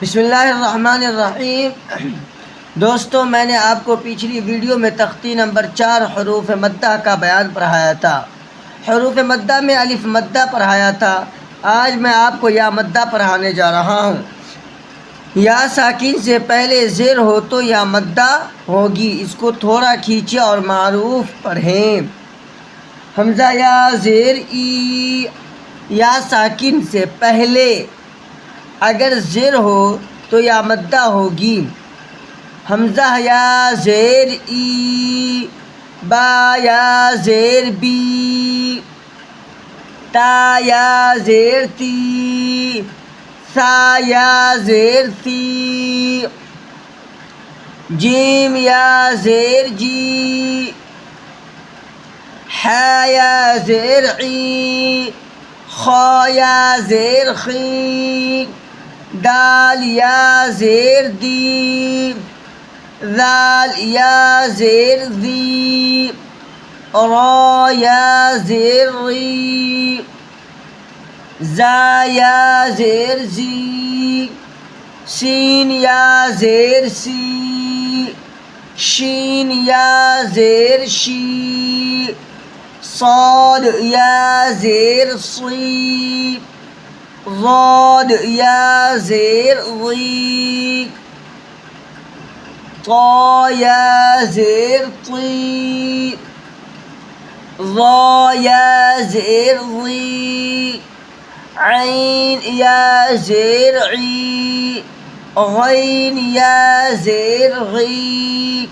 बिस्मिल्लाहिर्रहमानिर्रहीम। दोस्तों, मैंने आपको पिछली वीडियो में तख्ती नंबर 4 हरूफ मद्दा का बयान पढ़ाया था। हरूफ मद्दा में अलिफ मद्दा पढ़ाया था। आज मैं आपको या मद्दा पढ़ाने जा रहा हूँ। या साकिन से पहले ज़ेर हो तो या मद्दा होगी। इसको थोड़ा खींचे और मारूफ पढ़ें। हमज़ा या ज़ेर ई। या साकिन से पहले अगर ज़ेर हो तो या मद्दा होगी। हमज़ा या ज़ेर ई। बा या ज़ेर बी। ता या ज़ेर ती। सा या ज़ेर सी। जीम या ज़ेर जी। हा या ज़ेर ई। खा या ज़ेर खी। दाल या ज़ेर दी। दाल या ज़ेर दी। रा या ज़ेर री। ज़ा या ज़ेर ज़ी। सीन या ज़ेर सी। शीन या ज़ेर शी। साद या ज़ेर सी। ज़ाद या ज़ेर ज़ी। ता या ज़ेर ती। ज़ा या ज़ेर ज़ी। ऐन या ज़ेर ई। गैन या ज़ेर गी।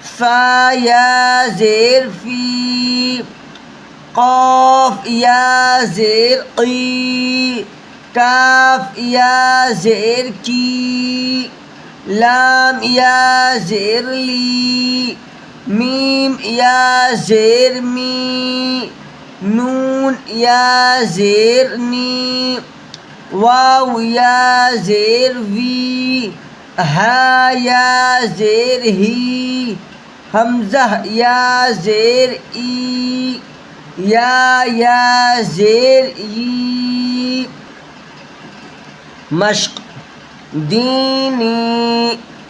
फा या ज़ेर फी। क़ाफ या ज़ेर क़ी। काफ या ज़ेर की। लाम या ज़ेर ली। मीम या ज़ेर मी। नून या ज़ेर नी। वाव या ज़ेर वी। हा या ज़ेर ही। हमज़ा या ज़ेर ई। या ज़ेर ई। मश्क दीनी।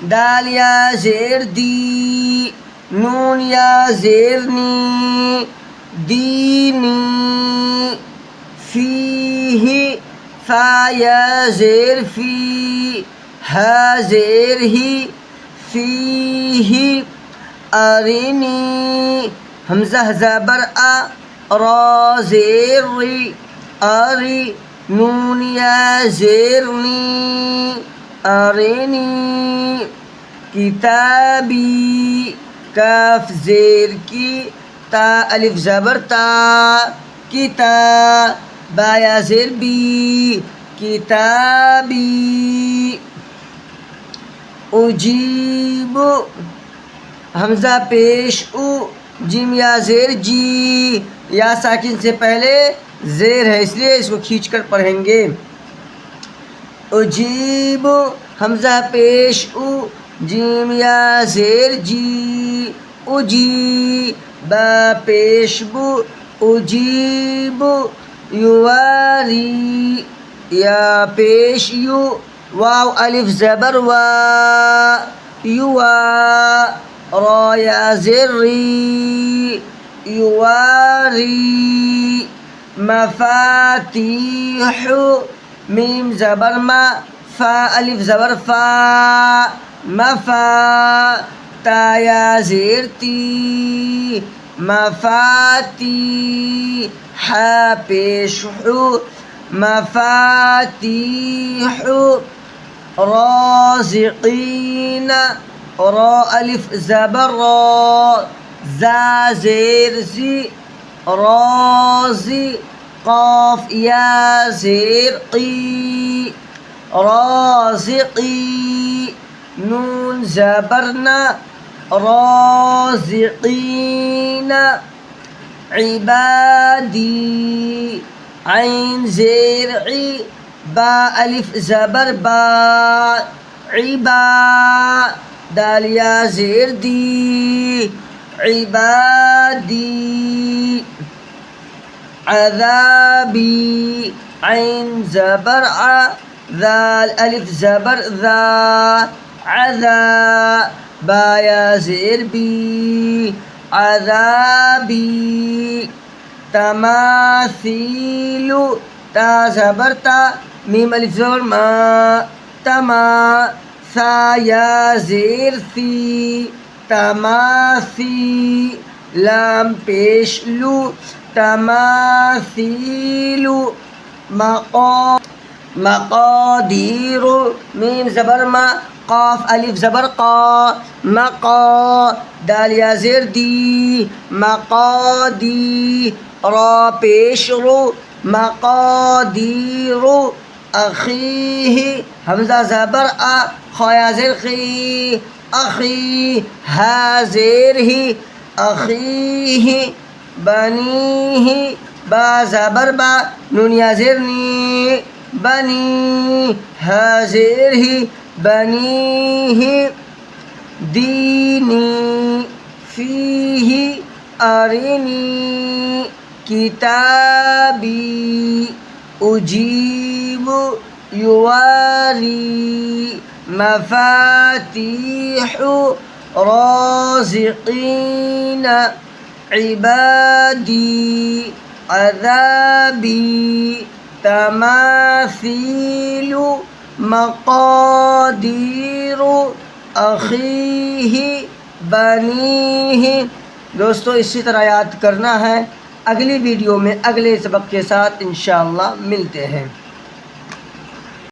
दाल या ज़ेर दी। नून या ज़ेर नी। दीनी। फीही। फा या ज़ेर फी। हा ज़ेर ही। फीही। अरिनी। हमज़ा ज़बर आ। रा ज़ेर री। अरी। नून या ज़ेर नी। अरिनी। किताबी। काफ ज़ेर की। ता अलिफ ज़बर ता। किता। बा या ज़ेर बी। किताबी। उजीब। हमज़ा पेश उ। जिम या ज़ेर जी। या साकिन से पहले ज़ेर है, इसलिए इसको खींचकर पढ़ेंगे। उजीब। हमज़ा पेश उ। जिम या ज़ेर जी। उजी। बा पेश बु। उजीब। युवारी। या पेश यु। वाव अलिफ ज़बर वा। युवा। रा या ज़ेर री। युवारी। मफातीह। मीम ज़बर मा। फा अलिफ ज़बर फा। मफा। ता या ज़ेर ती। मफाती। हा पेश हु। मफातीह। राज़िक़ीन। रा अलिफ ज़बर रा। ज़ा ज़ेर ज़ी। राज़ी। क़ाफ या ज़ेर क़ी। राज़िक़ी। नून ज़बर न। राज़िक़ीन। इबादी। ऐन ज़ेर ई। बा अलिफ ज़बर बा। इबा। दाल या ज़ेर दी। इबादी। अज़ाबी। ऐन ज़बर आ। ज़ाल अलिफ ज़बर ज़ा अज़ा बा या ज़ेर बी अज़ाबी तमासीलु ता ज़बर ता मीम अलिफ ज़बर मा तमा सा या ज़ेर सी तमासी लाम पेश लू तमासीलु मक़ादीरु मीम ज़बर मा क़ाफ अलिफ ज़बर क़ा मक़ा दाल या ज़ेर दी मक़ादी रा पेश रु मक़ादीरु अख़ीहि हमज़ा ज़बर आ ख़ा या ज़ेर ख़ी अख़ी हा ज़ेर ही अख़ीहि बनीहि बा ज़बर बा नून या ज़ेर नी बनी हा ज़ेर ही बनीहि दीनी फ़ीहि अरिनी किताबी उजीबु युवारी मफ़ातीहु राज़िक़ीन इबादी अज़ाबी तमासीलु मक़ादीरु अख़ीहि बनीहि। दोस्तों इसी तरह याद करना है। अगली वीडियो में अगले सबक के साथ इंशाअल्लाह मिलते हैं।